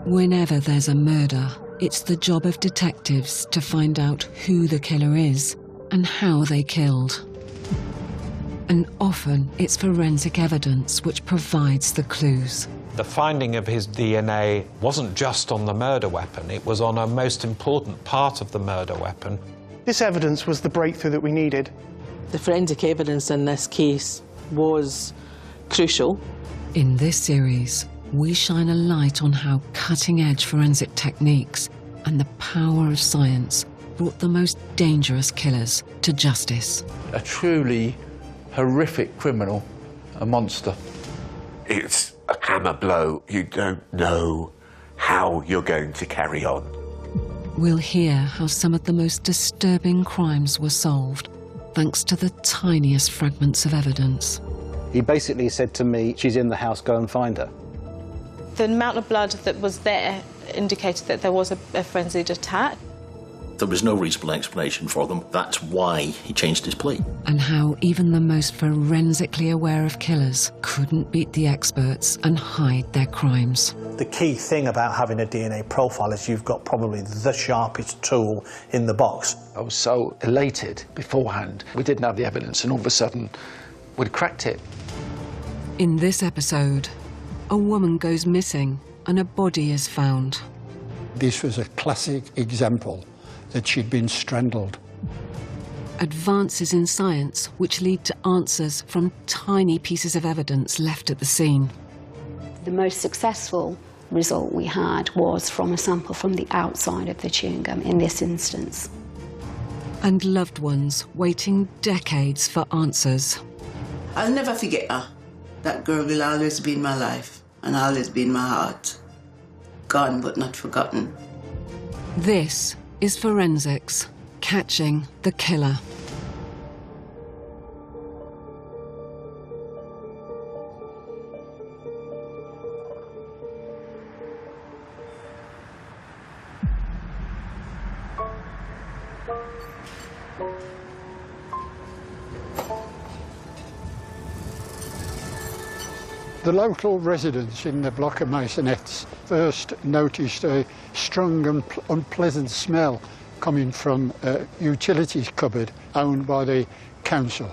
Whenever there's a murder, it's the job of detectives to find out who the killer is and how they killed. And often it's forensic evidence which provides the clues. The finding of his DNA wasn't just on the murder weapon, it was on a most important part of the murder weapon. This evidence was the breakthrough that we needed. The forensic evidence in this case was crucial. In this series, we shine a light on how cutting-edge forensic techniques and the power of science brought the most dangerous killers to justice. A truly horrific criminal, a monster. It's a hammer blow. You don't know how you're going to carry on. We'll hear how some of the most disturbing crimes were solved thanks to the tiniest fragments of evidence. He basically said to me, "She's in the house, go and find her." The amount of blood that was there indicated that there was a frenzied attack. There was no reasonable explanation for them. That's why he changed his plea. And how even the most forensically aware of killers couldn't beat the experts and hide their crimes. The key thing about having a DNA profile is you've got probably the sharpest tool in the box. I was so elated beforehand. We didn't have the evidence, and all of a sudden, we'd cracked it. In this episode, a woman goes missing and a body is found. This was a classic example that she'd been strangled. Advances in science which lead to answers from tiny pieces of evidence left at the scene. The most successful result we had was from a sample from the outside of the chewing gum in this instance. And loved ones waiting decades for answers. I'll never forget her. That girl will always be in my life and always be in my heart. Gone but not forgotten. This is forensics, catching the killer. The local residents in the block of Masonettes first noticed a strong and unpleasant smell coming from a utilities cupboard owned by the council.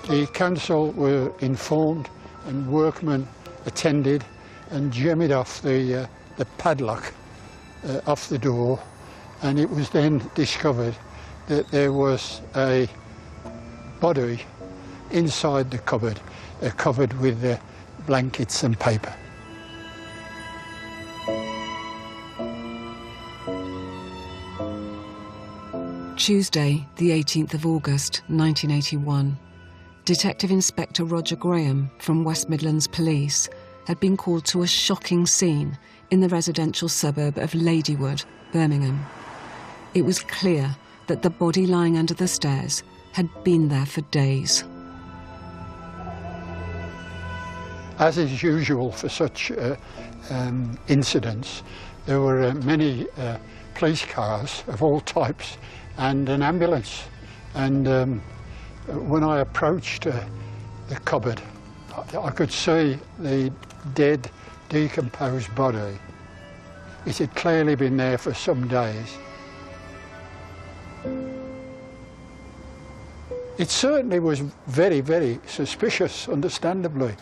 The council were informed and workmen attended and jimmied off the padlock off the door. And it was then discovered that there was a body inside the cupboard, covered with blankets and paper. Tuesday, the 18th of August, 1981. Detective Inspector Roger Graham from West Midlands Police had been called to a shocking scene in the residential suburb of Ladywood, Birmingham. It was clear that the body lying under the stairs had been there for days. As is usual for such incidents, there were many police cars of all types and an ambulance. And when I approached the cupboard, I could see the dead, decomposed body. It had clearly been there for some days. It certainly was very, very suspicious, understandably,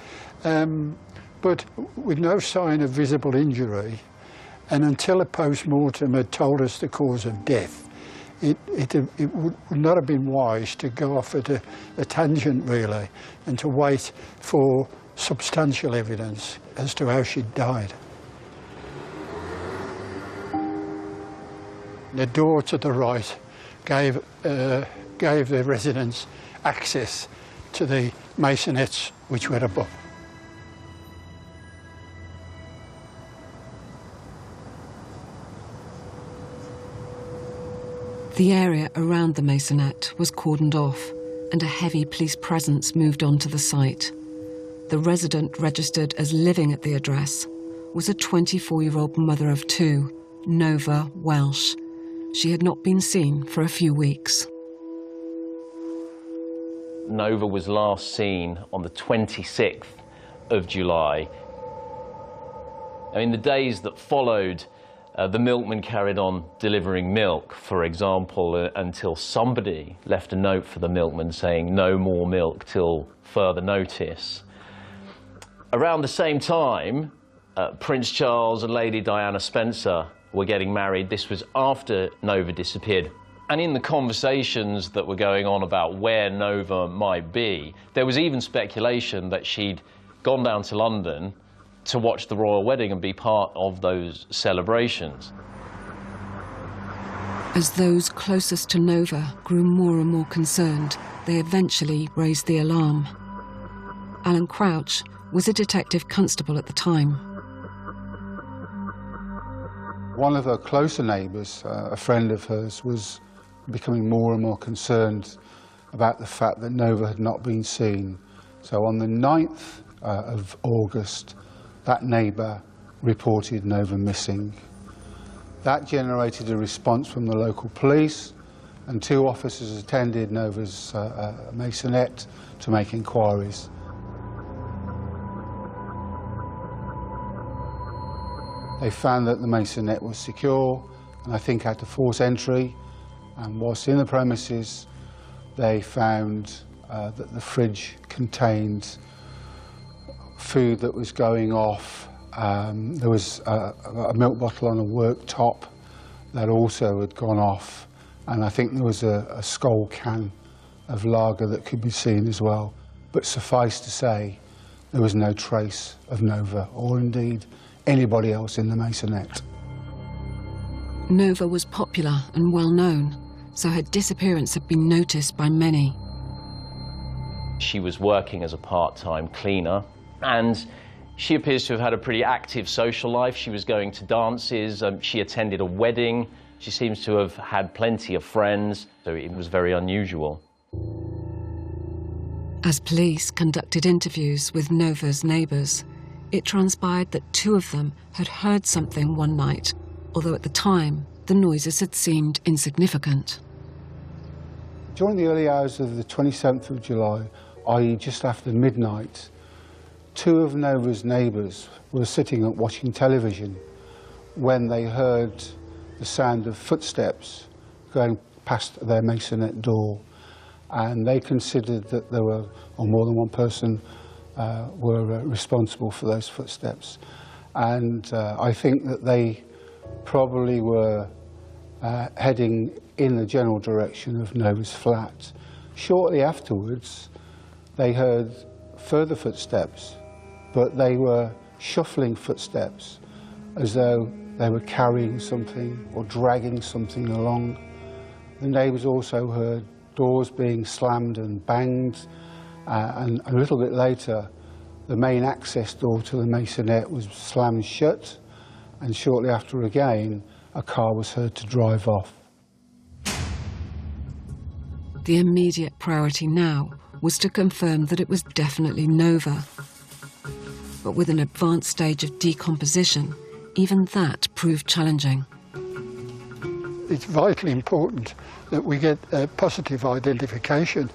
but with no sign of visible injury, and until a post-mortem had told us the cause of death, it would not have been wise to go off at a tangent, really, and to wait for substantial evidence as to how she died. The door to the right gave the residents access to the masonettes which were above. The area around the masonette was cordoned off and a heavy police presence moved onto the site. The resident registered as living at the address was a 24-year-old mother of two Nova Welsh. She had not been seen for a few weeks. Nova was last seen on the 26th of July. In the days that followed, the milkman carried on delivering milk, for example, until somebody left a note for the milkman saying no more milk till further notice. Around the same time, Prince Charles and Lady Diana Spencer were getting married. This was after Nova disappeared. And in the conversations that were going on about where Nova might be, there was even speculation that she'd gone down to London to watch the royal wedding and be part of those celebrations. As those closest to Nova grew more and more concerned, they eventually raised the alarm. Alan Crouch was a detective constable at the time. One of her closer neighbours, a friend of hers, was becoming more and more concerned about the fact that Nova had not been seen. So on the 9th of August, that neighbour reported Nova missing. That generated a response from the local police, and 2 officers attended Nova's masonette to make inquiries. They found that the masonette was secure, and I think had to force entry. And whilst in the premises, they found that the fridge contained food that was going off. There was a milk bottle on a worktop that also had gone off, and I think there was a skull can of lager that could be seen as well. But suffice to say, there was no trace of Nova, or indeed anybody else in the masonette. Nova was popular and well known, so her disappearance had been noticed by many. She was working as a part-time cleaner, and she appears to have had a pretty active social life. She was going to dances, she attended a wedding, she seems to have had plenty of friends, so it was very unusual. As police conducted interviews with Nova's neighbours, it transpired that 2 of them had heard something one night, although at the time the noises had seemed insignificant. During the early hours of the 27th of July, i.e. just after midnight, 2 of Nova's neighbours were sitting and watching television when they heard the sound of footsteps going past their masonette door, and they considered that there were, or more than one person, were responsible for those footsteps. And I think that they probably were heading in the general direction of Nova's flat. Shortly afterwards, they heard further footsteps, but they were shuffling footsteps, as though they were carrying something or dragging something along. The neighbours also heard doors being slammed and banged, and a little bit later, the main access door to the masonette was slammed shut, and shortly after again, a car was heard to drive off. The immediate priority now was to confirm that it was definitely Nova. But with an advanced stage of decomposition, even that proved challenging. It's vitally important that we get a positive identification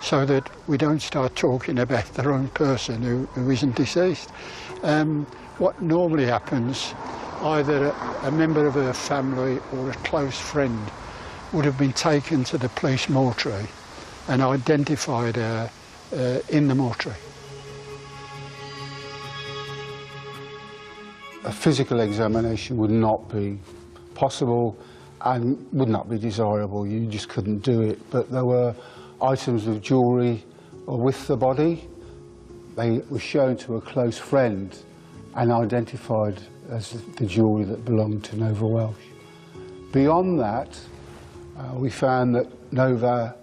so that we don't start talking about the wrong person who isn't deceased. What normally happens, either a member of her family or a close friend would have been taken to the police mortuary and identified her in the mortuary. A physical examination would not be possible and would not be desirable. You just couldn't do it. But there were items of jewellery with the body. They were shown to a close friend and identified as the jewellery that belonged to Nova Welsh. Beyond that, we found that Nova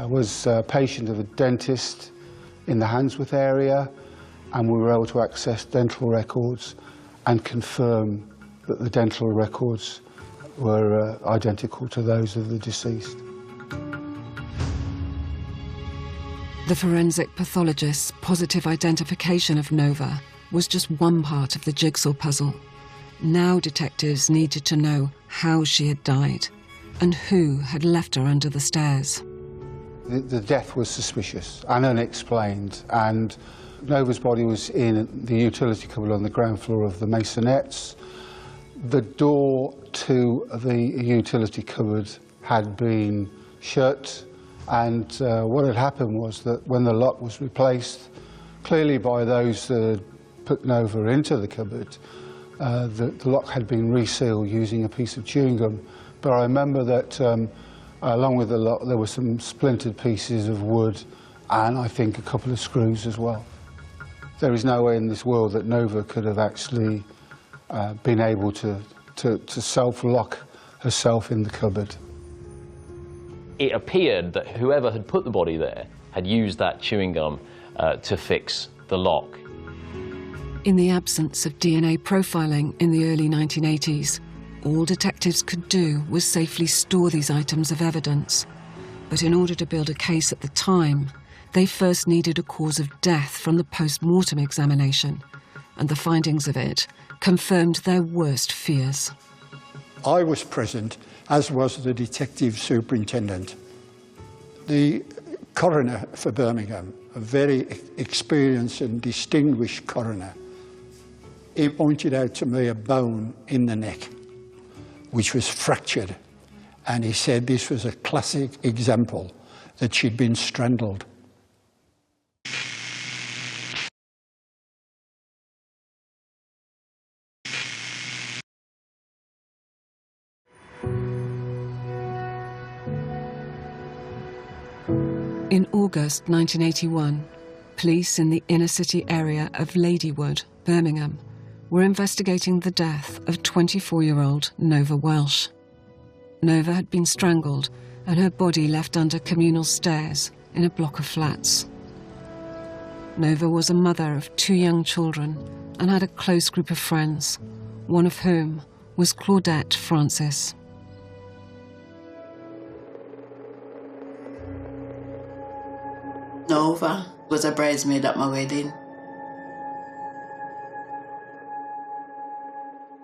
was a patient of a dentist in the Handsworth area, and we were able to access dental records and confirm that the dental records were identical to those of the deceased. The forensic pathologist's positive identification of Nova was just one part of the jigsaw puzzle. Now detectives needed to know how she had died and who had left her under the stairs. The death was suspicious and unexplained, and Nova's body was in the utility cupboard on the ground floor of the Masonettes. The door to the utility cupboard had been shut, and what had happened was that when the lock was replaced, clearly by those that had put Nova into the cupboard, the lock had been resealed using a piece of chewing gum. But I remember that along with the lock there were some splintered pieces of wood and I think a couple of screws as well. There is no way in this world that Nova could have actually been able to self-lock herself in the cupboard. It appeared that whoever had put the body there had used that chewing gum to fix the lock. In the absence of DNA profiling in the early 1980s, all detectives could do was safely store these items of evidence. But in order to build a case at the time, they first needed a cause of death from the post-mortem examination, and the findings of it confirmed their worst fears. I was present, as was the detective superintendent. The coroner for Birmingham, a very experienced and distinguished coroner, he pointed out to me a bone in the neck, which was fractured, and he said this was a classic example that she'd been strangled. In August 1981, police in the inner city area of Ladywood, Birmingham, were investigating the death of 24-year-old Nova Welsh. Nova had been strangled and her body left under communal stairs in a block of flats. Nova was a mother of 2 young children and had a close group of friends, one of whom was Claudette Francis. Nova was a bridesmaid at my wedding.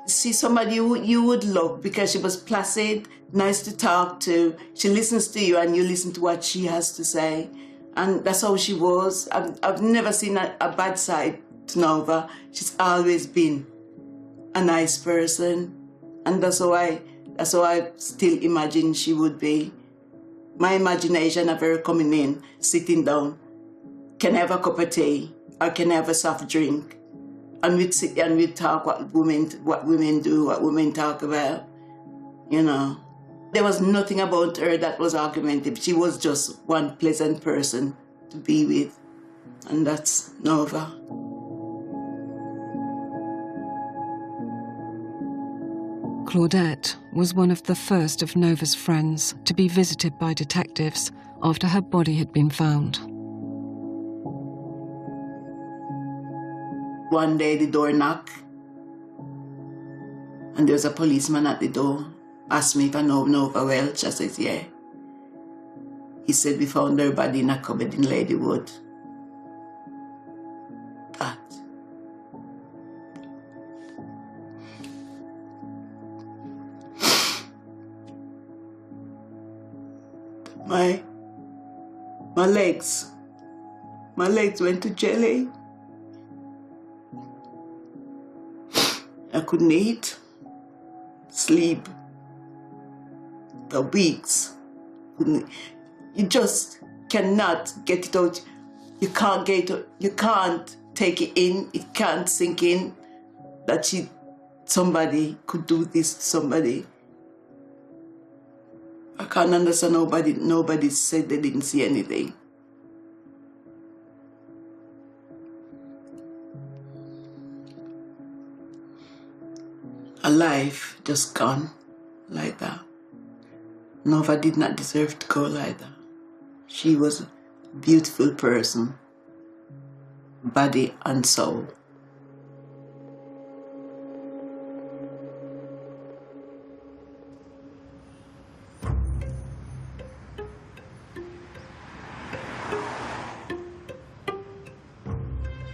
See somebody you would love because she was placid, nice to talk to. She listens to you and you listen to what she has to say. And that's how she was. I've never seen a bad side to Nova. She's always been a nice person. And that's how I still imagine she would be. My imagination of her coming in, sitting down, can I have a cup of tea or can I have a soft drink? And we'd sit and we'd talk what women do, what women talk about, you know. There was nothing about her that was argumentative. She was just one pleasant person to be with, and that's Nova. Claudette was one of the first of Nova's friends to be visited by detectives after her body had been found. One day the door knocked, and there was a policeman at the door. Asked me if I know Nova Welch. I said, yeah. He said, we found her body in a cupboard in Ladywood. That. My legs went to jelly. I couldn't eat, sleep for weeks. You just cannot get it out. You can't get it. You can't take it in. It can't sink in that somebody could do this to somebody. I can't understand. Nobody said they didn't see anything. A life just gone like that. Nova did not deserve to go like that. She was a beautiful person, body and soul.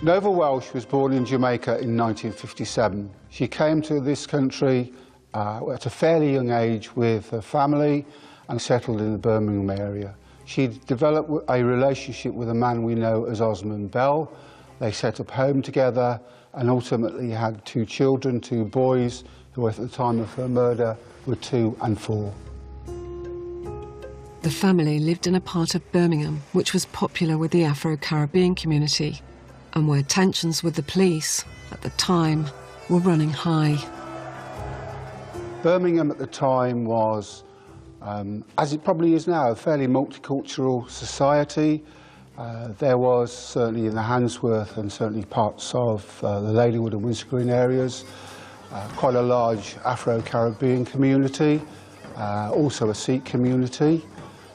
Nova Welsh was born in Jamaica in 1957. She came to this country at a fairly young age with her family and settled in the Birmingham area. She developed a relationship with a man we know as Osmond Bell. They set up home together and ultimately had 2 children, 2 boys, who at the time of her murder were 2 and 4. The family lived in a part of Birmingham which was popular with the Afro-Caribbean community and where tensions with the police at the time were running high. Birmingham at the time was, as it probably is now, a fairly multicultural society. There was certainly in the Handsworth and certainly parts of the Ladywood and Windsor Green areas quite a large Afro-Caribbean community, also a Sikh community.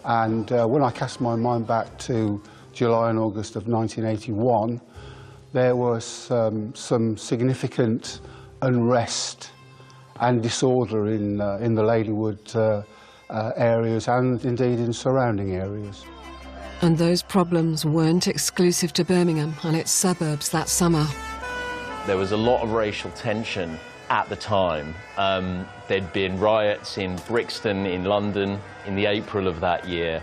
And when I cast my mind back to July and August of 1981, there was some significant unrest and disorder in the Ladywood areas and indeed in surrounding areas. And those problems weren't exclusive to Birmingham and its suburbs that summer. There was a lot of racial tension at the time. There'd been riots in Brixton in London in the April of that year.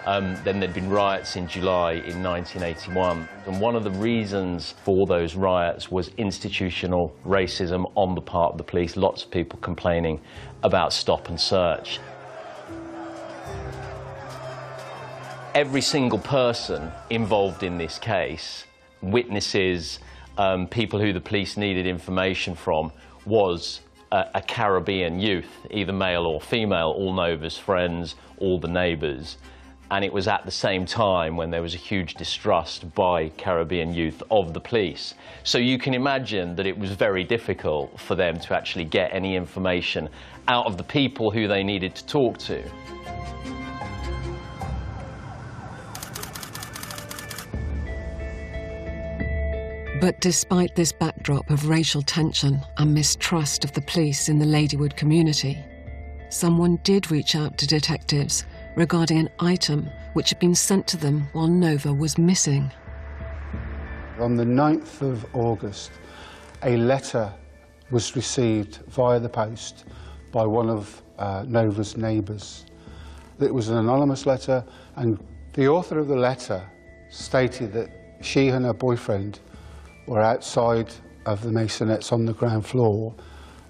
Then there'd been riots in July in 1981. And one of the reasons for those riots was institutional racism on the part of the police. Lots of people complaining about stop and search. Every single person involved in this case, witnesses, people who the police needed information from, was a Caribbean youth, either male or female, all Nova's friends, all the neighbours. And it was at the same time when there was a huge distrust by Caribbean youth of the police. So you can imagine that it was very difficult for them to actually get any information out of the people who they needed to talk to. But despite this backdrop of racial tension and mistrust of the police in the Ladywood community, someone did reach out to detectives regarding an item which had been sent to them while Nova was missing. On the 9th of August, a letter was received via the post by one of Nova's neighbours. It was an anonymous letter, and the author of the letter stated that she and her boyfriend were outside of the Masonettes on the ground floor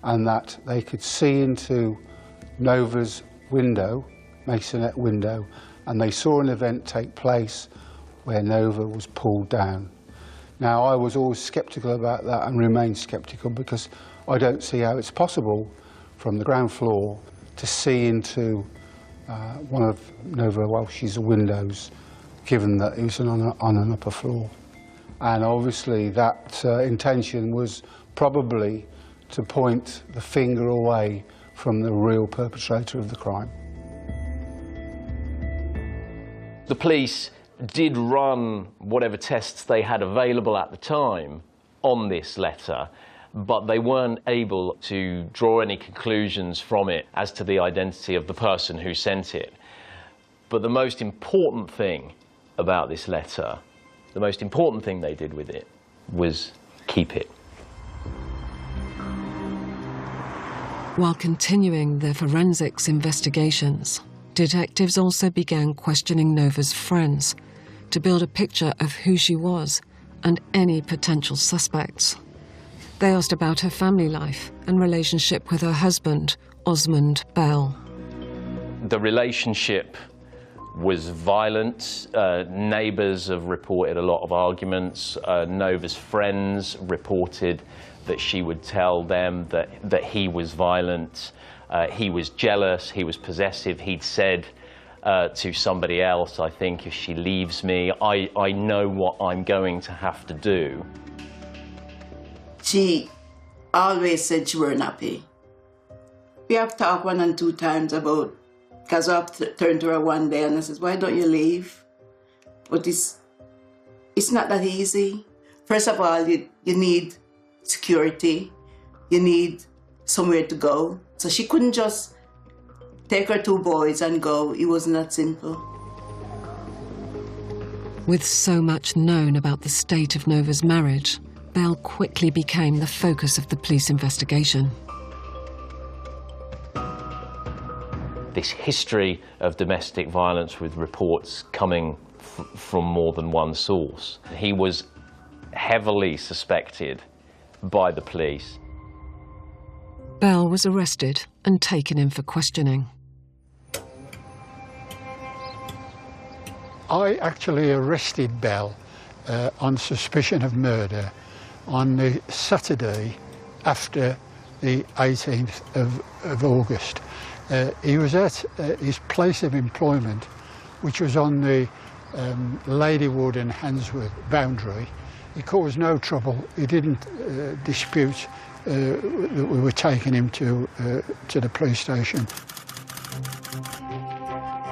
and that they could see into Nova's window, Masonette window, and they saw an event take place where Nova was pulled down. Now, I was always sceptical about that and remain sceptical because I don't see how it's possible from the ground floor to see into one of Nova Welsh's windows, given that it was on an upper floor. And obviously that intention was probably to point the finger away from the real perpetrator of the crime. The police did run whatever tests they had available at the time on this letter, but they weren't able to draw any conclusions from it as to the identity of the person who sent it. But the most important thing about this letter, the most important thing they did with it, was keep it. While continuing their forensics investigations, detectives also began questioning Nova's friends to build a picture of who she was and any potential suspects. They asked about her family life and relationship with her husband, Osmond Bell. The relationship was violent. Neighbours have reported a lot of arguments. Nova's friends reported that she would tell them that he was violent. He was jealous, he was possessive. He'd said to somebody else, I think, if she leaves me, I know what I'm going to have to do. She always said she weren't happy. We have talked 1 and 2 times about, because I turned to her one day and I said, why don't you leave? But it's not that easy. First of all, you need security. You need somewhere to go. So she couldn't just take her 2 boys and go. It wasn't that simple. With so much known about the state of Nova's marriage, Bell quickly became the focus of the police investigation. This history of domestic violence with reports coming from more than one source. He was heavily suspected by the police. Bell was arrested and taken in for questioning. I actually arrested Bell on suspicion of murder on the Saturday after the 18th of August. He was at his place of employment, which was on the Ladywood and Handsworth boundary. He caused no trouble. He didn't dispute that we were taking him to the police station.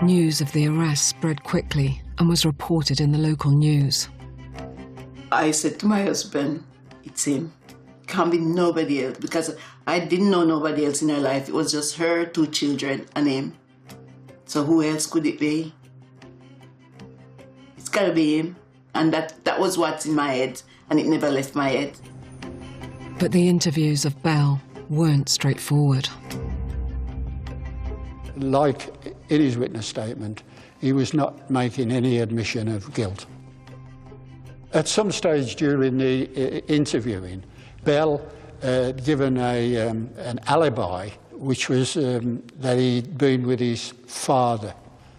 News of the arrest spread quickly and was reported in the local news. I said to my husband, it's him. Can't be nobody else, because I didn't know nobody else in her life. It was just her, 2 children, and him. So who else could it be? It's gotta be him. And that was what's in my head, and it never left my head. But the interviews of Bell weren't straightforward. Like in his witness statement, he was not making any admission of guilt. At some stage during the interviewing, Bell given an alibi, which was that he'd been with his father.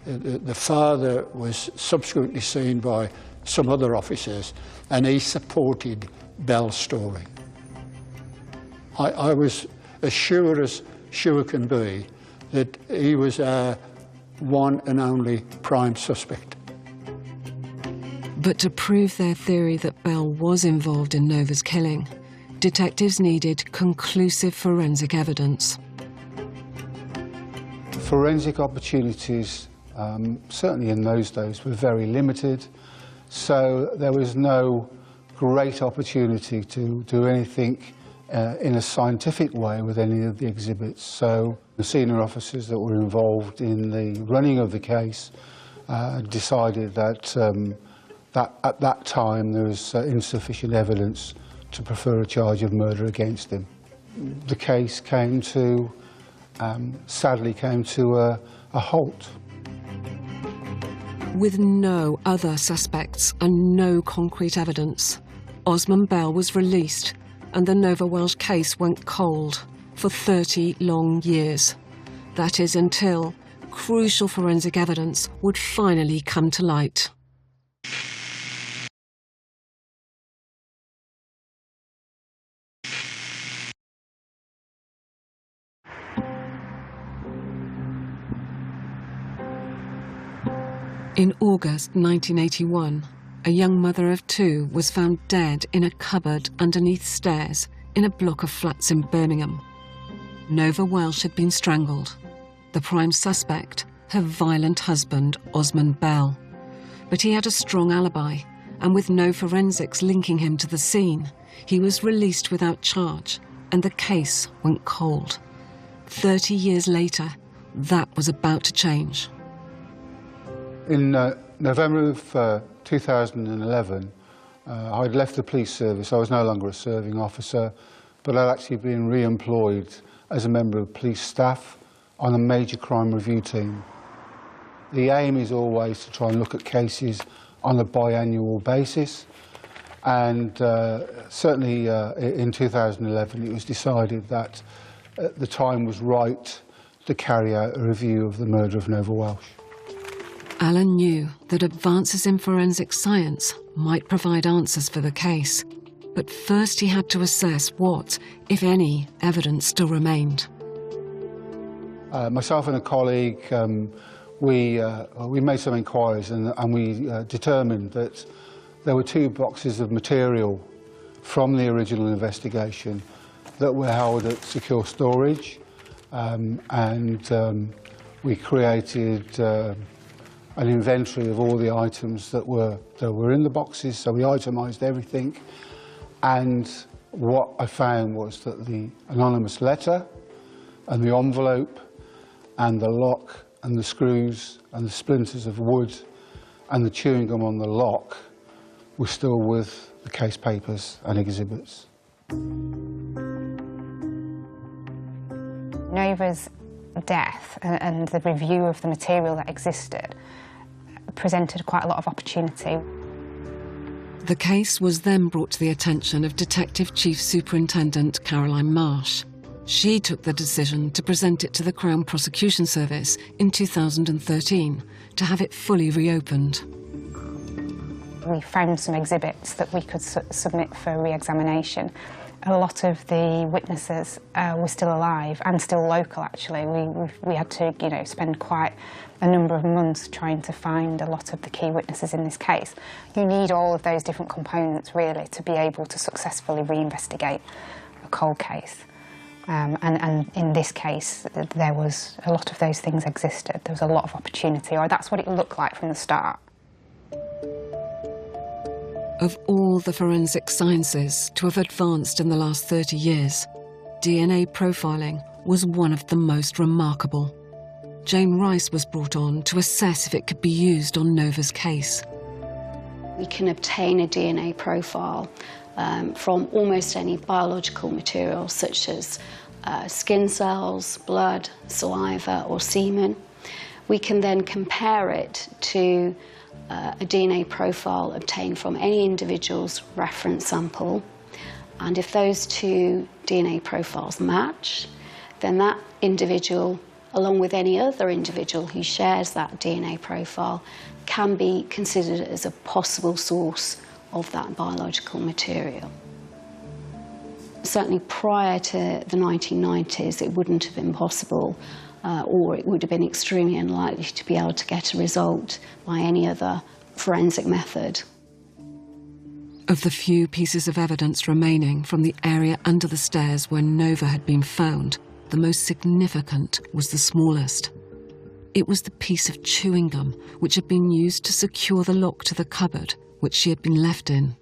The father was subsequently seen by some other officers, and he supported Bell's story. I was as sure can be that he was our one and only prime suspect. But to prove their theory that Bell was involved in Nova's killing, detectives needed conclusive forensic evidence. Forensic opportunities, certainly in those days, were very limited, so there was no great opportunity to do anything in a scientific way with any of the exhibits. So the senior officers that were involved in the running of the case decided that, at that time there was insufficient evidence to prefer a charge of murder against him. The case came to, sadly came to a halt. With no other suspects and no concrete evidence, Osman Bell was released and the Nova Welsh case went cold for 30 long years. That is until crucial forensic evidence would finally come to light. In August 1981, a young mother of 2 was found dead in a cupboard underneath stairs in a block of flats in Birmingham. Nova Welsh had been strangled. The prime suspect, her violent husband, Osman Bell. But he had a strong alibi, and with no forensics linking him to the scene, he was released without charge, and the case went cold. 30 years later, that was about to change. In November of 2011, I'd left the police service. I was no longer a serving officer, but I'd actually been re-employed as a member of police staff on a major crime review team. The aim is always to try and look at cases on a biannual basis, and certainly in 2011 it was decided that the time was right to carry out a review of the murder of Nova Welsh. Alan knew that advances in forensic science might provide answers for the case, but first he had to assess what, if any, evidence still remained. Myself and a colleague, we made some inquiries and we determined that there were 2 boxes of material from the original investigation that were held at secure storage, and we created an inventory of all the items that were in the boxes, so we itemised everything, and what I found was that the anonymous letter and the envelope and the lock and the screws and the splinters of wood and the chewing gum on the lock was still with the case papers and exhibits. Nova's death and the review of the material that existed presented quite a lot of opportunity. The case was then brought to the attention of Detective Chief Superintendent Caroline Marsh. She took the decision to present it to the Crown Prosecution Service in 2013 to have it fully reopened. We found some exhibits that we could submit for re-examination. A lot of the witnesses were still alive and still local, actually. We had to, spend quite a number of months trying to find a lot of the key witnesses in this case. You need all of those different components, really, to be able to successfully reinvestigate a cold case. And in this case, there was a lot of those things existed. There was a lot of opportunity, or that's what it looked like from the start. Of all the forensic sciences to have advanced in the last 30 years, DNA profiling was one of the most remarkable. Jane Rice was brought on to assess if it could be used on Nova's case. We can obtain a DNA profile from almost any biological material, such as skin cells, blood, saliva, or semen. We can then compare it to a DNA profile obtained from any individual's reference sample, and if those two DNA profiles match, then that individual, along with any other individual who shares that DNA profile, can be considered as a possible source of that biological material. Certainly prior to the 1990s, it wouldn't have been possible, or it would have been extremely unlikely to be able to get a result by any other forensic method. Of the few pieces of evidence remaining from the area under the stairs where Nova had been found, the most significant was the smallest. It was the piece of chewing gum which had been used to secure the lock to the cupboard, which she had been left in.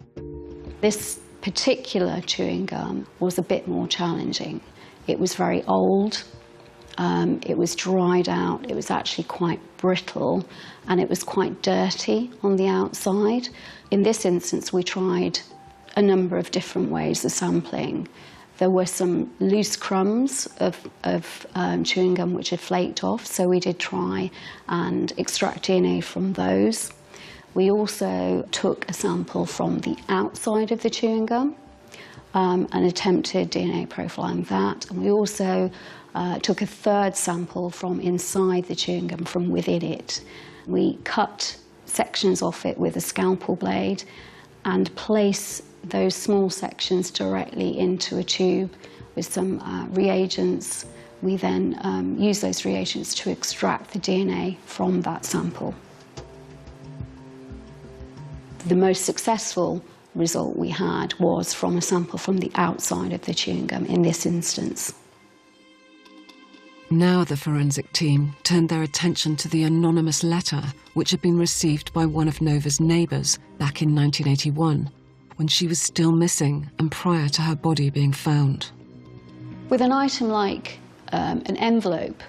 This particular chewing gum was a bit more challenging. It was very old, it was dried out, it was actually quite brittle, and it was quite dirty on the outside. In this instance, we tried a number of different ways of sampling. There were some loose crumbs of chewing gum which had flaked off, so we did try and extract DNA from those. We also took a sample from the outside of the chewing gum and attempted DNA profiling that. And we also took a third sample from inside the chewing gum, from within it. We cut sections off it with a scalpel blade and place those small sections directly into a tube with some reagents. We then use those reagents to extract the DNA from that sample. The most successful result we had was from a sample from the outside of the chewing gum in this instance. Now the forensic team turned their attention to the anonymous letter which had been received by one of Nova's neighbours back in 1981, when she was still missing and prior to her body being found. With an item like an envelope,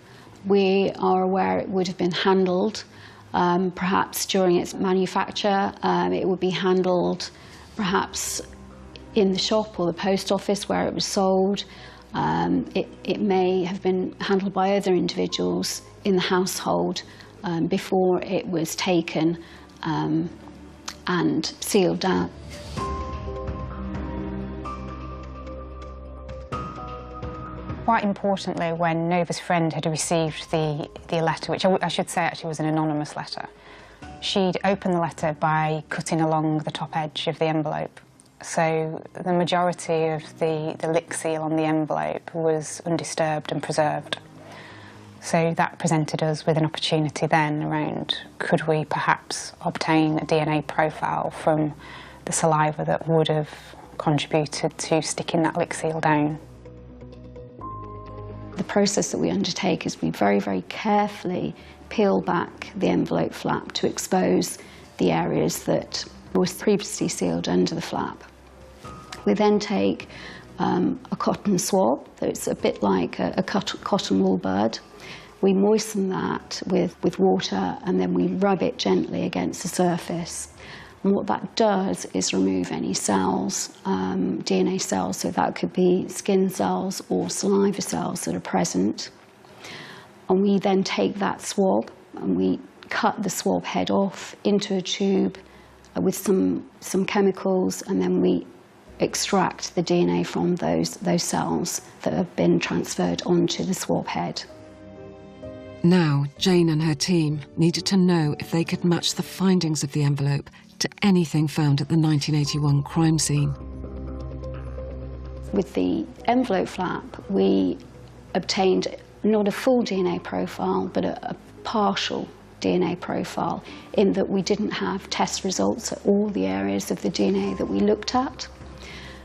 we are aware it would have been handled. Perhaps during its manufacture, it would be handled perhaps in the shop or the post office where it was sold. It may have been handled by other individuals in the household before it was taken and sealed down. Quite importantly, when Nova's friend had received the letter, which I should say actually was an anonymous letter, she'd opened the letter by cutting along the top edge of the envelope. So the majority of the lick seal on the envelope was undisturbed and preserved. So that presented us with an opportunity then around, could we perhaps obtain a DNA profile from the saliva that would have contributed to sticking that lick seal down. The process that we undertake is we very, very carefully peel back the envelope flap to expose the areas that were previously sealed under the flap. We then take a cotton swab, so it's a bit like a cotton wool bud. We moisten that with water and then we rub it gently against the surface. And what that does is remove any cells, DNA cells, so that could be skin cells or saliva cells that are present. And we then take that swab and we cut the swab head off into a tube with some chemicals, and then we extract the DNA from those cells that have been transferred onto the swab head. Now, Jane and her team needed to know if they could match the findings of the envelope to anything found at the 1981 crime scene. With the envelope flap, we obtained not a full DNA profile, but a partial DNA profile, in that we didn't have test results at all the areas of the DNA that we looked at.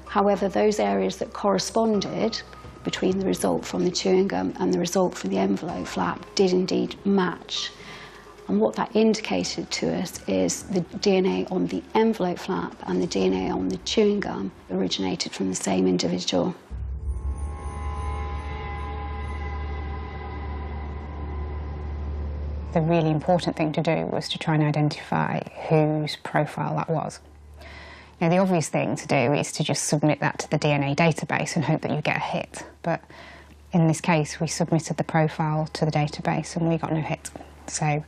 However, those areas that corresponded between the result from the chewing gum and the result from the envelope flap did indeed match. And what that indicated to us is the DNA on the envelope flap and the DNA on the chewing gum originated from the same individual. The really important thing to do was to try and identify whose profile that was. Now, the obvious thing to do is to just submit that to the DNA database and hope that you get a hit. But in this case, we submitted the profile to the database and we got no hit. So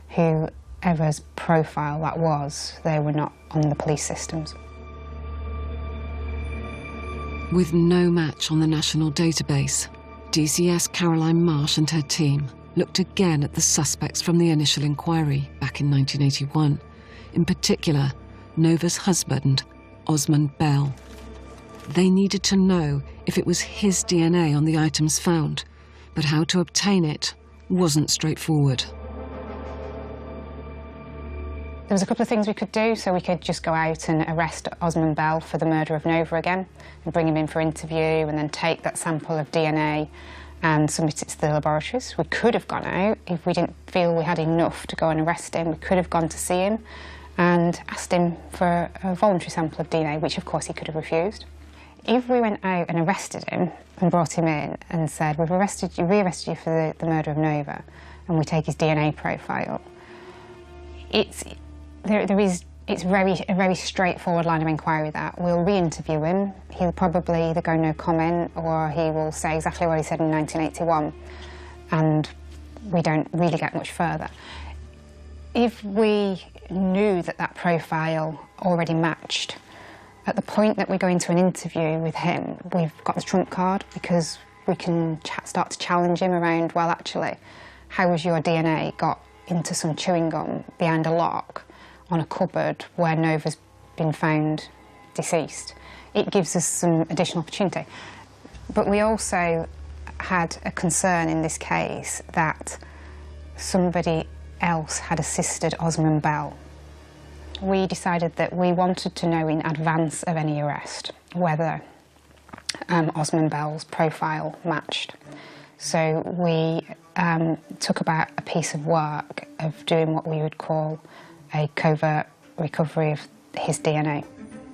whoever's profile that was, they were not on the police systems. With no match on the national database, DCS Caroline Marsh and her team looked again at the suspects from the initial inquiry back in 1981, in particular, Nova's husband, Osmond Bell. They needed to know if it was his DNA on the items found, but how to obtain it wasn't straightforward. There was a couple of things we could do. So we could just go out and arrest Osmond Bell for the murder of Nova again and bring him in for interview and then take that sample of DNA and submit it to the laboratories. We could have gone out if we didn't feel we had enough to go and arrest him. We could have gone to see him and asked him for a voluntary sample of DNA, which of course he could have refused. If we went out and arrested him and brought him in and said, we've rearrested you for the murder of Nova, and we take his DNA profile, it's a very straightforward line of inquiry that we'll re-interview him. He'll probably either go no comment or he will say exactly what he said in 1981, and we don't really get much further. If we knew that that profile already matched, at the point that we go into an interview with him, we've got the trump card, because we can start to challenge him around, well, actually, how was your DNA got into some chewing gum behind a lock on a cupboard where Nova's been found deceased? It gives us some additional opportunity. But we also had a concern in this case that somebody else had assisted Osmond Bell. We decided that we wanted to know in advance of any arrest whether Osmond Bell's profile matched. So we took about a piece of work of doing what we would call a covert recovery of his DNA.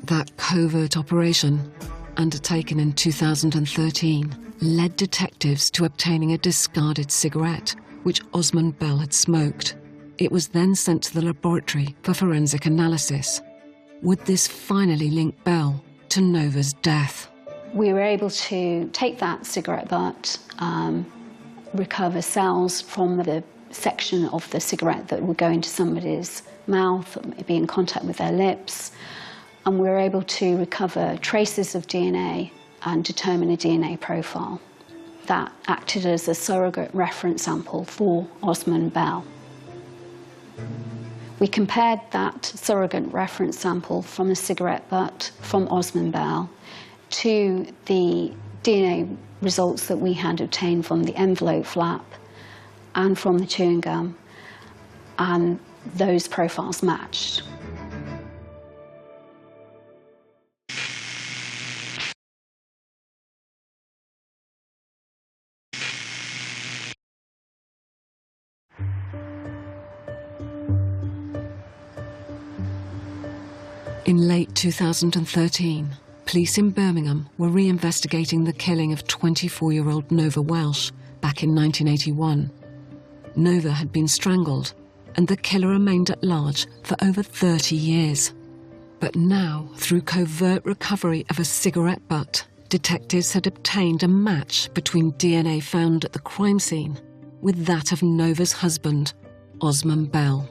That covert operation, undertaken in 2013, led detectives to obtaining a discarded cigarette which Osmond Bell had smoked. It was then sent to the laboratory for forensic analysis. Would this finally link Bell to Nova's death? We were able to take that cigarette butt, recover cells from the section of the cigarette that would go into somebody's mouth, be in contact with their lips, and we were able to recover traces of DNA and determine a DNA profile. That acted as a surrogate reference sample for Osmond Bell. We compared that surrogate reference sample from the cigarette butt from Osmond Bell to the DNA results that we had obtained from the envelope flap and from the chewing gum, and those profiles matched. In late 2013, police in Birmingham were re-investigating the killing of 24-year-old Nova Welsh back in 1981. Nova had been strangled, and the killer remained at large for over 30 years. But now, through covert recovery of a cigarette butt, detectives had obtained a match between DNA found at the crime scene with that of Nova's husband, Osman Bell.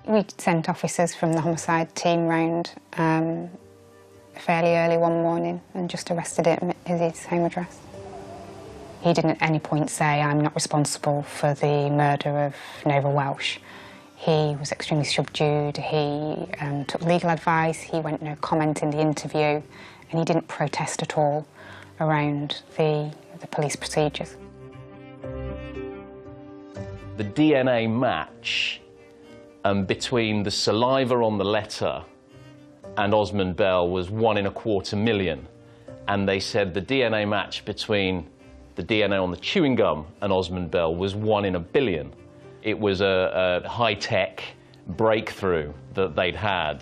We sent officers from the homicide team round fairly early one morning and just arrested him at his home address. He didn't at any point say, I'm not responsible for the murder of Nova Welsh. He was extremely subdued, he took legal advice, he went no comment in the interview, and he didn't protest at all around the police procedures. The DNA match between the saliva on the letter and Osman Bell was 1 in a quarter million. And they said the DNA match between the DNA on the chewing gum and Osman Bell was 1 in a billion. It was a high-tech breakthrough that they'd had.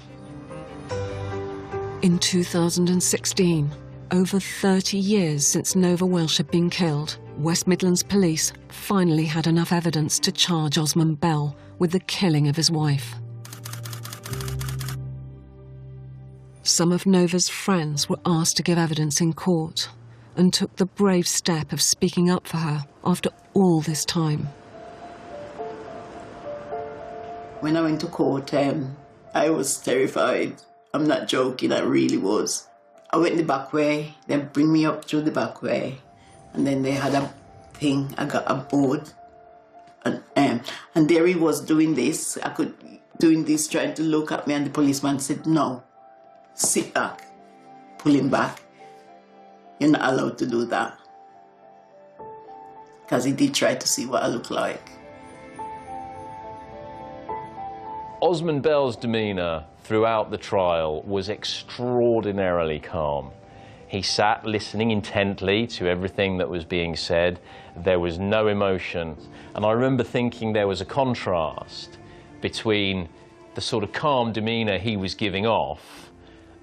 In 2016, over 30 years since Nova Welsh had been killed, West Midlands Police finally had enough evidence to charge Osman Bell with the killing of his wife. Some of Nova's friends were asked to give evidence in court and took the brave step of speaking up for her after all this time. When I went to court, I was terrified. I'm not joking, I really was. I went the back way, they bring me up through the back way, and then they had a thing, I got a board, and there he was doing this, trying to look at me, and the policeman said, no, sit back, pull him back. You're not allowed to do that. Because he did try to see what I look like. Osman Bell's demeanour throughout the trial was extraordinarily calm. He sat listening intently to everything that was being said. There was no emotion. And I remember thinking there was a contrast between the sort of calm demeanour he was giving off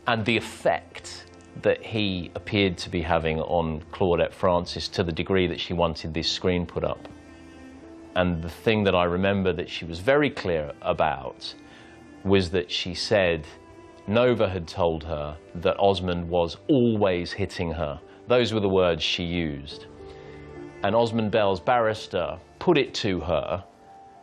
and the effect that he appeared to be having on Claudette Francis to the degree that she wanted this screen put up. And the thing that I remember that she was very clear about was that she said Nova had told her that Osman was always hitting her. Those were the words she used. And Osman Bell's barrister put it to her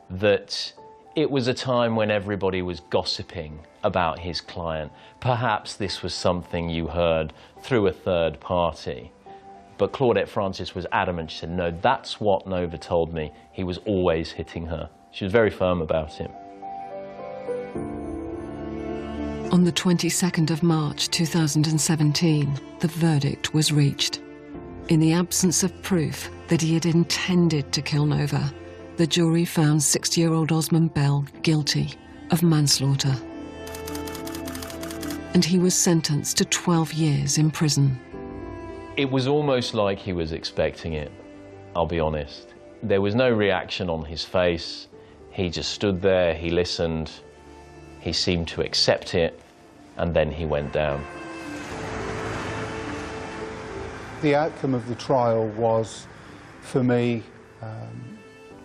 that it was a time when everybody was gossiping about his client. Perhaps this was something you heard through a third party. But Claudette Francis was adamant. She said, no, that's what Nova told me. He was always hitting her. She was very firm about it. On the 22nd of March 2017, the verdict was reached. In the absence of proof that he had intended to kill Nova, the jury found 60-year-old Osman Bell guilty of manslaughter. And he was sentenced to 12 years in prison. It was almost like he was expecting it, I'll be honest. There was no reaction on his face. He just stood there, he listened, he seemed to accept it, and then he went down. The outcome of the trial was, for me,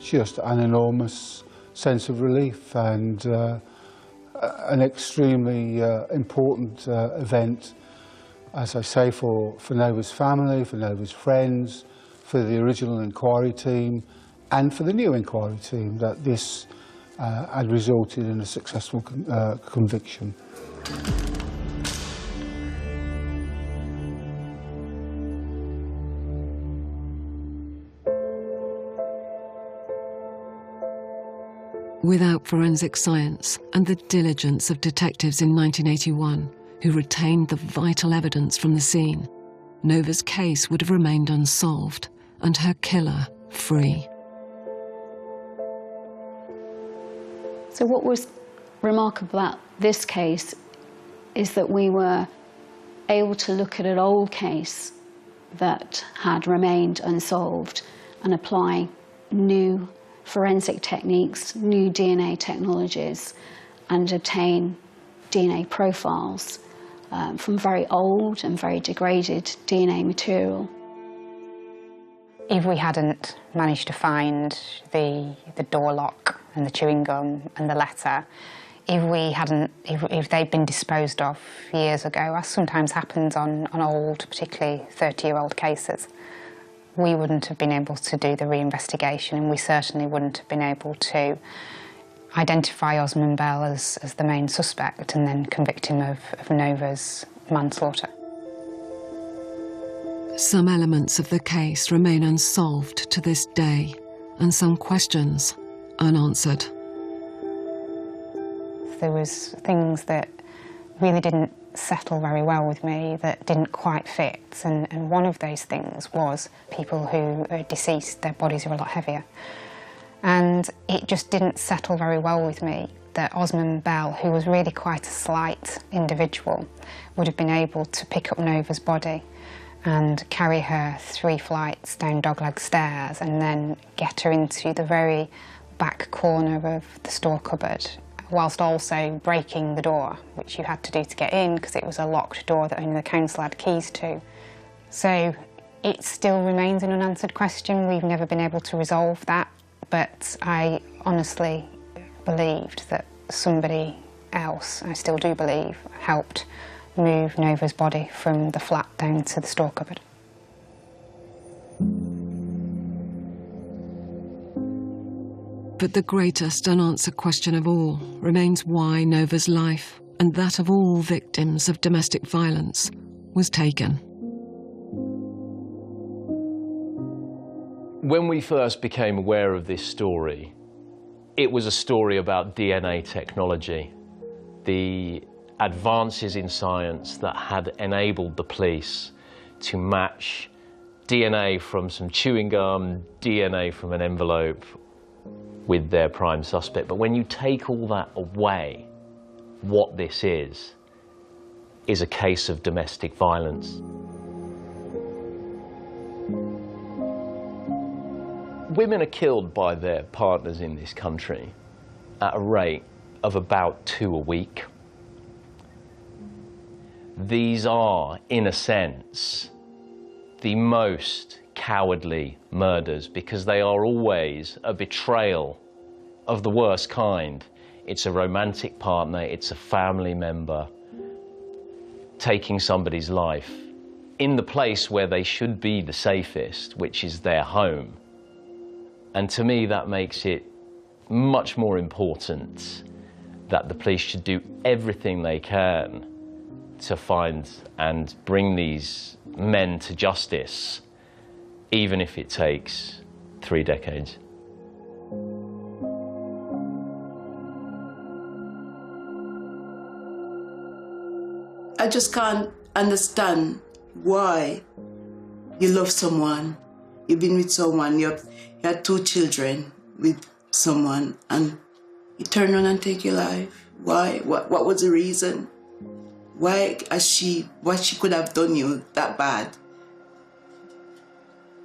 just an enormous sense of relief and an extremely important event, as I say, for Nova's family, for Nova's friends, for the original inquiry team, and for the new inquiry team, that this had resulted in a successful conviction. Without forensic science and the diligence of detectives in 1981, who retained the vital evidence from the scene, Nova's case would have remained unsolved and her killer free. So what was remarkable about this case is that we were able to look at an old case that had remained unsolved and apply new forensic techniques, new DNA technologies, and obtain DNA profiles from very old and very degraded DNA material. If we hadn't managed to find the door lock and the chewing gum and the letter, if they'd been disposed of years ago, as sometimes happens on old, particularly 30-year-old cases, we wouldn't have been able to do the reinvestigation, and we certainly wouldn't have been able to identify Osman Bell as the main suspect and then convict him of Nova's manslaughter. Some elements of the case remain unsolved to this day, and some questions unanswered. There was things that really didn't settle very well with me, that didn't quite fit, and one of those things was people who are deceased, their bodies are a lot heavier. And it just didn't settle very well with me that Osman Bell, who was really quite a slight individual, would have been able to pick up Nova's body and carry her 3 flights down dogleg stairs and then get her into the very back corner of the store cupboard, whilst also breaking the door, which you had to do to get in because it was a locked door that only the council had keys to. So it still remains an unanswered question. We've never been able to resolve that, but I honestly believed that somebody else, I still do believe, helped move Nova's body from the flat down to the store cupboard. But the greatest unanswered question of all remains why Nova's life, and that of all victims of domestic violence, was taken. When we first became aware of this story, it was a story about DNA technology. The advances in science that had enabled the police to match DNA from some chewing gum, DNA from an envelope with their prime suspect. But when you take all that away, what this is a case of domestic violence. Women are killed by their partners in this country at a rate of about 2 a week. These are, in a sense, the most cowardly murders because they are always a betrayal of the worst kind. It's a romantic partner, it's a family member taking somebody's life in the place where they should be the safest, which is their home. And to me, that makes it much more important that the police should do everything they can to find and bring these men to justice, even if it takes 3 decades. I just can't understand why you love someone, you've been with someone, you had 2 children with someone, and you turn around and take your life. Why? What was the reason? Why she could have done you that bad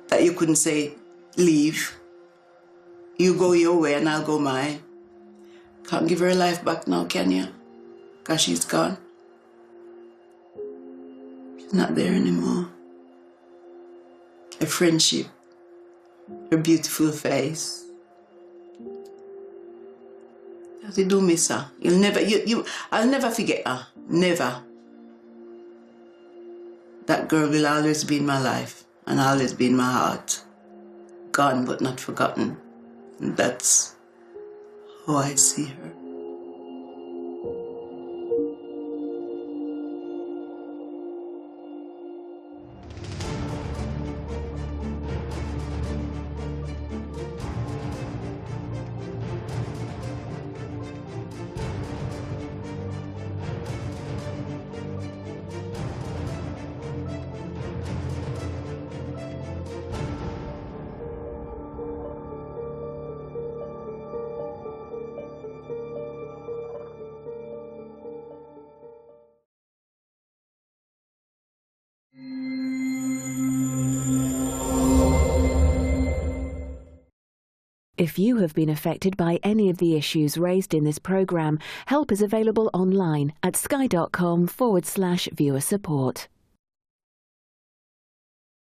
that you couldn't say, leave, you go your way and I'll go mine. Can't give her life back now, can you? Because she's gone. She's not there anymore. Her friendship, her beautiful face. You do miss her. You'll never, I'll never forget her. Never. That girl will always be in my life and always be in my heart. Gone but not forgotten. And that's how I see her. If you have been affected by any of the issues raised in this programme, help is available online at sky.com/viewer support.